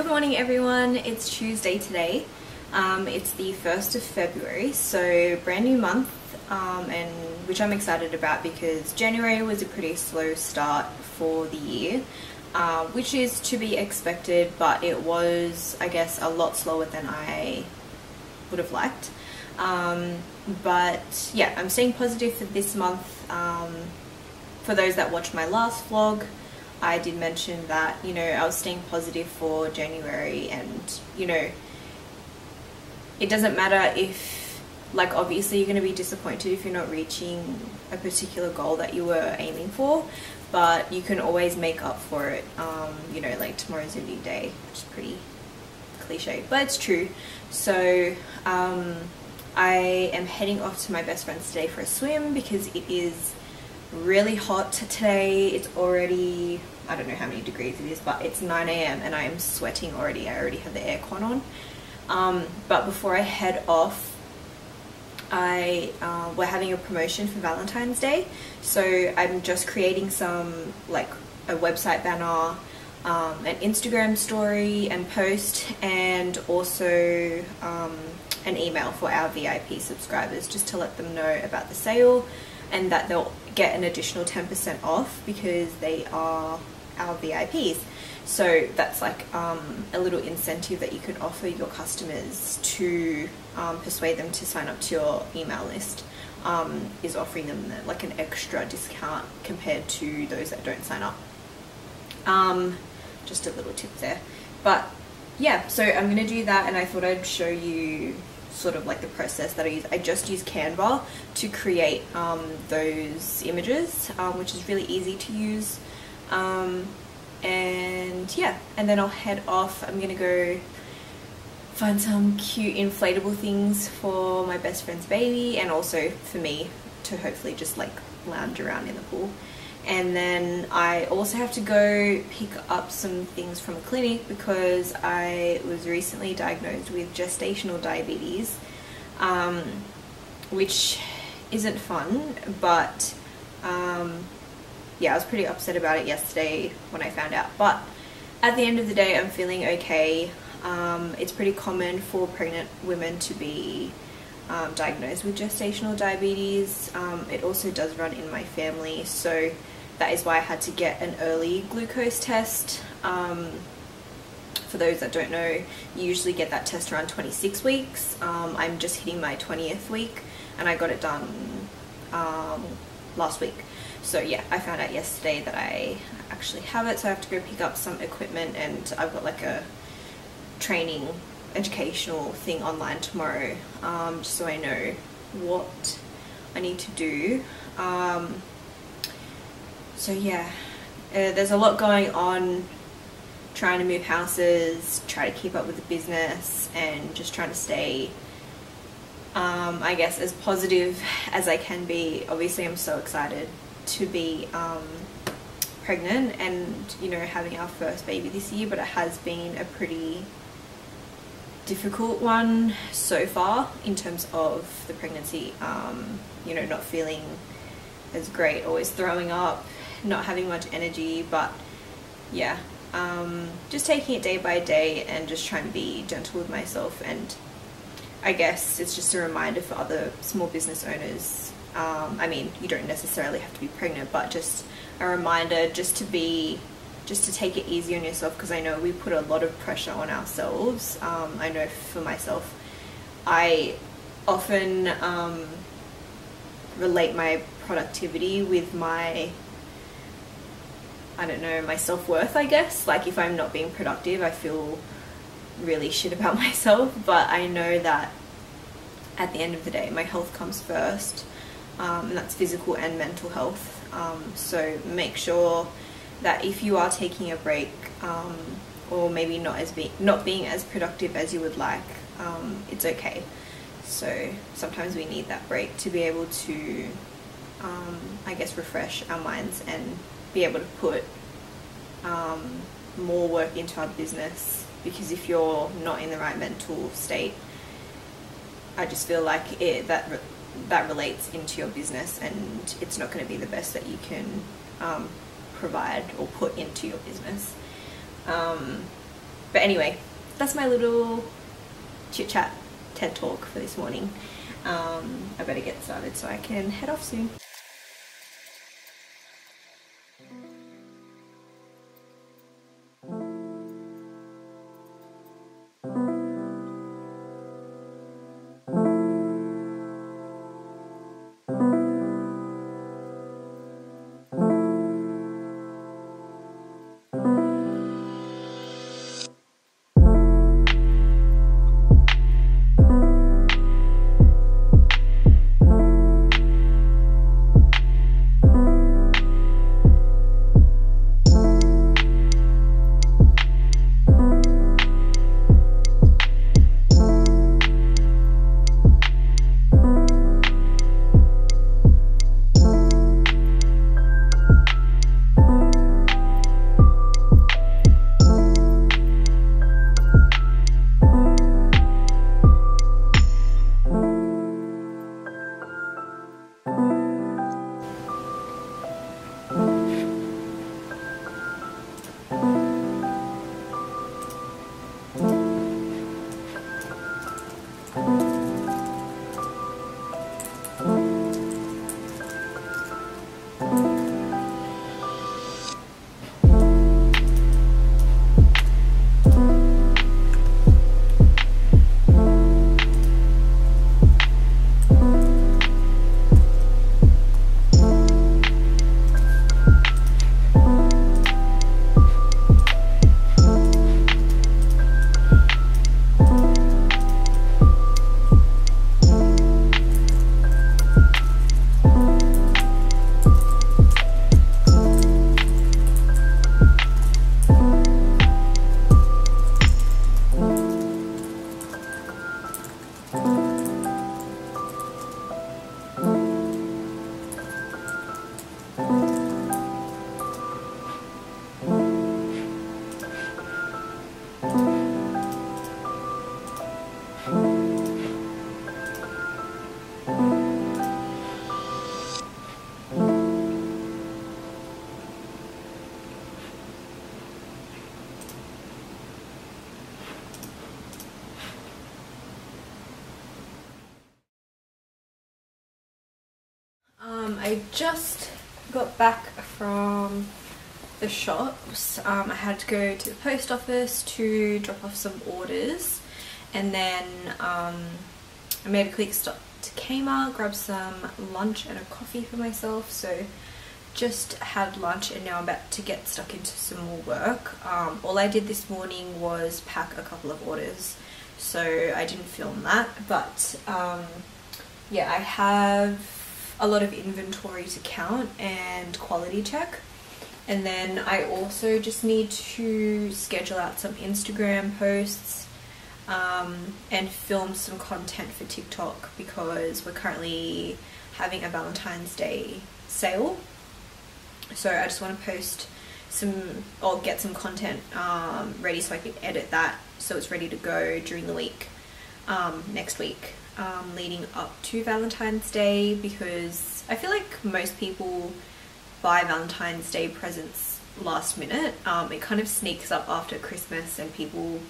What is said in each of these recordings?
Good morning everyone, it's Tuesday today. It's the 1st of February, so brand new month, and which I'm excited about because January was a pretty slow start for the year, which is to be expected, but it was, I guess, a lot slower than I would have liked. But yeah, I'm staying positive for this month. For those that watched my last vlog, I did mention that, you know, I was staying positive for January, and, you know, it doesn't matter if, like, obviously you're going to be disappointed if you're not reaching a particular goal that you were aiming for, but you can always make up for it. You know, like, tomorrow's a new day, which is pretty cliche, but it's true. So I am heading off to my best friend's today for a swim because it is really hot today. It's already, I don't know how many degrees it is, but it's 9 a.m. and I am sweating already. I already have the aircon on. But before I head off, we're having a promotion for Valentine's Day, so I'm just creating some, like, a website banner, an Instagram story and post, and also an email for our VIP subscribers just to let them know about the sale and that they'll get an additional 10% off because they are our VIPs. So that's like a little incentive that you could offer your customers to persuade them to sign up to your email list, is offering them like an extra discount compared to those that don't sign up. Just a little tip there. But yeah, so I'm gonna do that, and I thought I'd show you sort of like the process that I use. I just use Canva to create those images, which is really easy to use. And yeah, and then I'll head off. I'm gonna go find some cute inflatable things for my best friend's baby, and also for me to hopefully just like lounge around in the pool. And then I also have to go pick up some things from a clinic because I was recently diagnosed with gestational diabetes, which isn't fun, but yeah, I was pretty upset about it yesterday when I found out. But at the end of the day, I'm feeling okay. It's pretty common for pregnant women to be diagnosed with gestational diabetes. It also does run in my family, so that is why I had to get an early glucose test. For those that don't know, you usually get that test around 26 weeks. I'm just hitting my 20th week, and I got it done last week. So yeah, I found out yesterday that I actually have it, so I have to go pick up some equipment, and I've got like a training educational thing online tomorrow, just so I know what I need to do. So yeah, there's a lot going on, trying to move houses, try to keep up with the business, and just trying to stay, I guess, as positive as I can be. Obviously I'm so excited to be pregnant and, you know, having our first baby this year, but it has been a pretty difficult one so far in terms of the pregnancy. You know, not feeling as great, always throwing up, not having much energy, but yeah, just taking it day by day and just trying to be gentle with myself. And I guess it's just a reminder for other small business owners. I mean, you don't necessarily have to be pregnant, but just a reminder just to take it easy on yourself, because I know we put a lot of pressure on ourselves. I know for myself, I often relate my productivity with my, I don't know, my self-worth, I guess. Like, if I'm not being productive, I feel really shit about myself. But I know that at the end of the day, my health comes first, and that's physical and mental health. So make sure that if you are taking a break, or maybe not being as productive as you would like, it's okay. So sometimes we need that break to be able to, I guess, refresh our minds and be able to put more work into our business. Because if you're not in the right mental state, I just feel like that relates into your business, and it's not going to be the best that you can provide or put into your business. But anyway, that's my little chit chat TED talk for this morning. I better get started so I can head off soon. I just got back from the shops. I had to go to the post office to drop off some orders, and then I made a quick stop to Kmart, grabbed some lunch and a coffee for myself. So just had lunch and now I'm about to get stuck into some more work. All I did this morning was pack a couple of orders, so I didn't film that, but yeah, I have a lot of inventory to count and quality check, and then I also just need to schedule out some Instagram posts and film some content for TikTok, because we're currently having a Valentine's Day sale. So I just want to post some, or get some content ready so I can edit that so it's ready to go during the week, next week, leading up to Valentine's Day, because I feel like most people buy Valentine's Day presents last minute. It kind of sneaks up after Christmas, and people,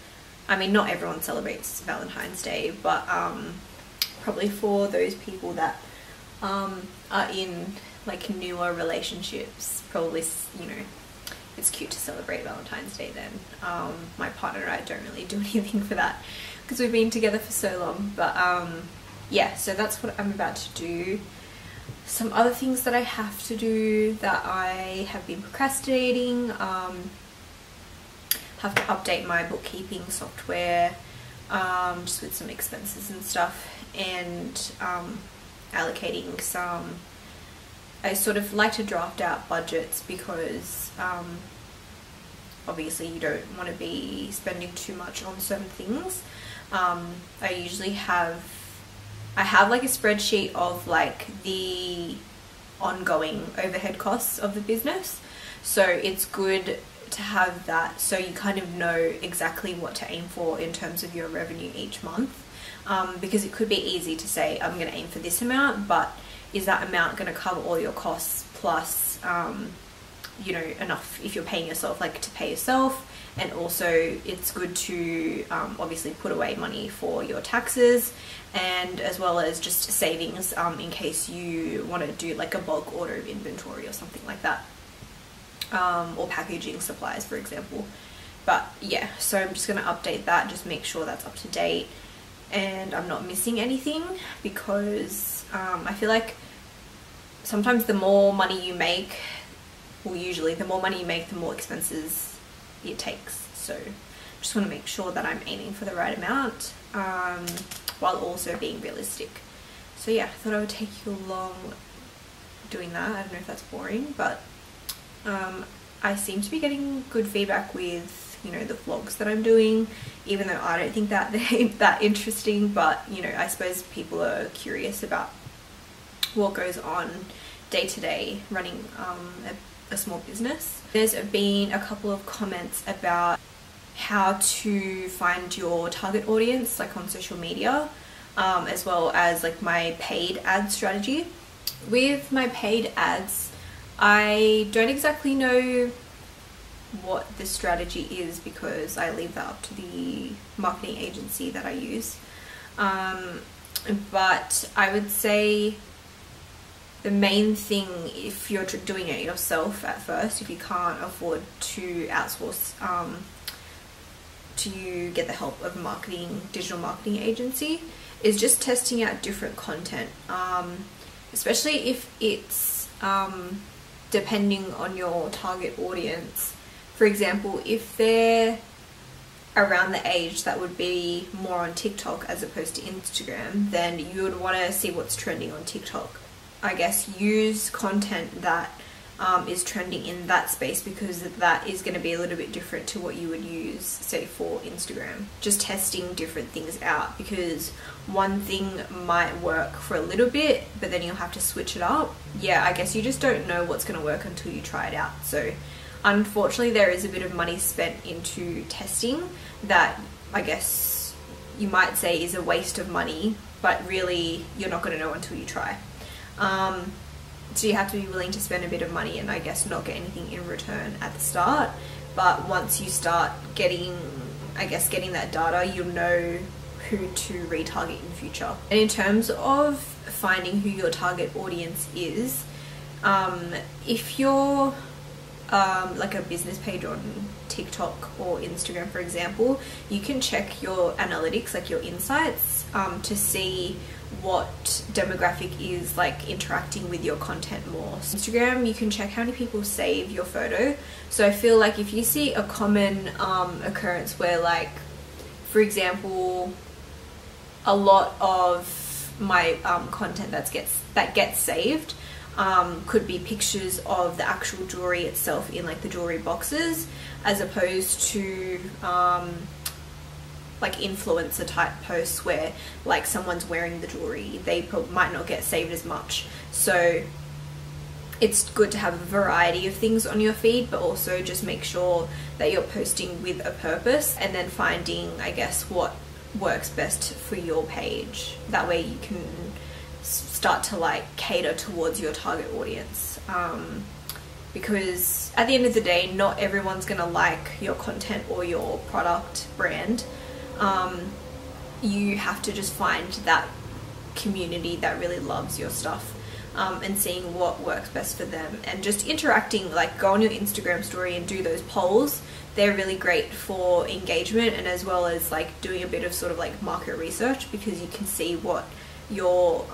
I mean, not everyone celebrates Valentine's Day, but probably for those people that are in like newer relationships, probably, you know, it's cute to celebrate Valentine's Day then. My partner and I don't really do anything for that because we've been together for so long, but yeah, so that's what I'm about to do. Some other things that I have to do that I have been procrastinating, have to update my bookkeeping software, just with some expenses and stuff, and allocating some, I sort of like to draft out budgets, because obviously you don't want to be spending too much on certain things. I usually have like a spreadsheet of like the ongoing overhead costs of the business, so it's good to have that so you kind of know exactly what to aim for in terms of your revenue each month, because it could be easy to say I'm going to aim for this amount, but is that amount going to cover all your costs plus you know, enough if you're paying yourself, like to pay yourself. And also it's good to obviously put away money for your taxes, and as well as just savings in case you want to do like a bulk order of inventory or something like that, or packaging supplies, for example. But yeah, so I'm just going to update that, just make sure that's up to date and I'm not missing anything, because I feel like sometimes the more money you make, well, usually the more money you make, the more expenses it takes. So just want to make sure that I'm aiming for the right amount, while also being realistic. So yeah, I thought I would take you along doing that. I don't know if that's boring, but I seem to be getting good feedback with, you know, the vlogs that I'm doing, even though I don't think that they're that interesting. But you know, I suppose people are curious about what goes on day to day running a small business. There's been a couple of comments about how to find your target audience, like on social media, as well as like my paid ad strategy. With my paid ads, I don't exactly know what the strategy is, because I leave that up to the marketing agency that I use. But I would say the main thing, if you're doing it yourself at first, if you can't afford to outsource, to get the help of a digital marketing agency, is just testing out different content, especially if it's depending on your target audience. For example, if they're around the age that would be more on TikTok as opposed to Instagram, then you would want to see what's trending on TikTok. I guess use content that is trending in that space, because that is going to be a little bit different to what you would use, say, for Instagram. Just testing different things out, because one thing might work for a little bit, but then you'll have to switch it up. Yeah, I guess you just don't know what's going to work until you try it out. So unfortunately, there is a bit of money spent into testing that I guess you might say is a waste of money, but really you're not going to know until you try. So you have to be willing to spend a bit of money and I guess not get anything in return at the start. But once you start getting that data, you'll know who to retarget in the future. And in terms of finding who your target audience is, if you're like a business page on TikTok or Instagram, for example, you can check your analytics, like your insights, to see what demographic is like interacting with your content more. Instagram, you can check how many people save your photo. So I feel like if you see a common occurrence where, like, for example, a lot of my content that gets saved could be pictures of the actual jewelry itself in like the jewelry boxes, as opposed to like influencer type posts where like someone's wearing the jewelry. They might not get saved as much. So it's good to have a variety of things on your feed, but also just make sure that you're posting with a purpose, and then finding, I guess, what works best for your page. That way you can start to like cater towards your target audience, because at the end of the day, not everyone's gonna like your content or your product brand. You have to just find that community that really loves your stuff, and seeing what works best for them, and just interacting. Like, go on your Instagram story and do those polls. They're really great for engagement, and as well as like doing a bit of sort of like market research, because you can see what your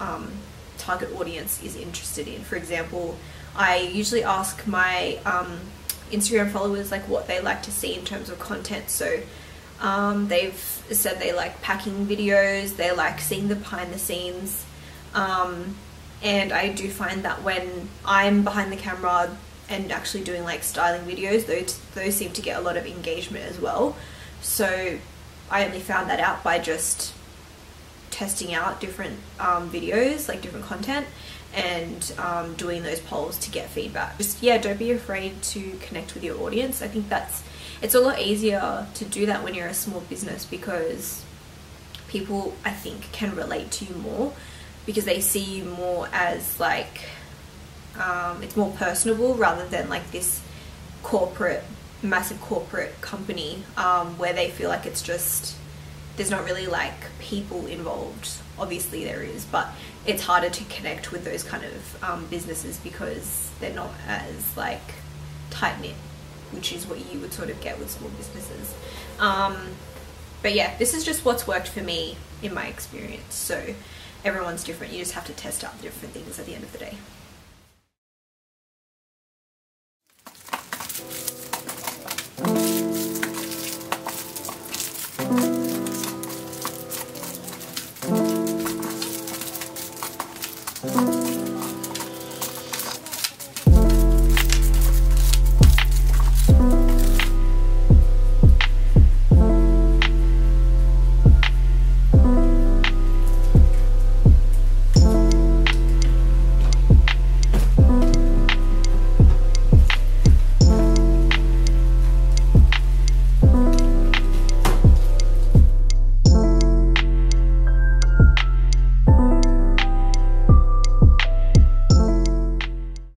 target audience is interested in. For example, I usually ask my Instagram followers like what they like to see in terms of content. So they've said they like packing videos, they like seeing the behind the scenes, and I do find that when I'm behind the camera and actually doing like styling videos, those seem to get a lot of engagement as well. So I only found that out by just testing out different videos, like different content, and doing those polls to get feedback. Just, yeah, don't be afraid to connect with your audience. I think it's a lot easier to do that when you're a small business, because people, I think, can relate to you more, because they see you more as like it's more personable rather than like this massive corporate company, where they feel like it's just, there's not really like people involved. Obviously there is, but it's harder to connect with those kind of businesses because they're not as like tight-knit, which is what you would sort of get with small businesses. But yeah, this is just what's worked for me in my experience. So everyone's different. You just have to test out different things at the end of the day.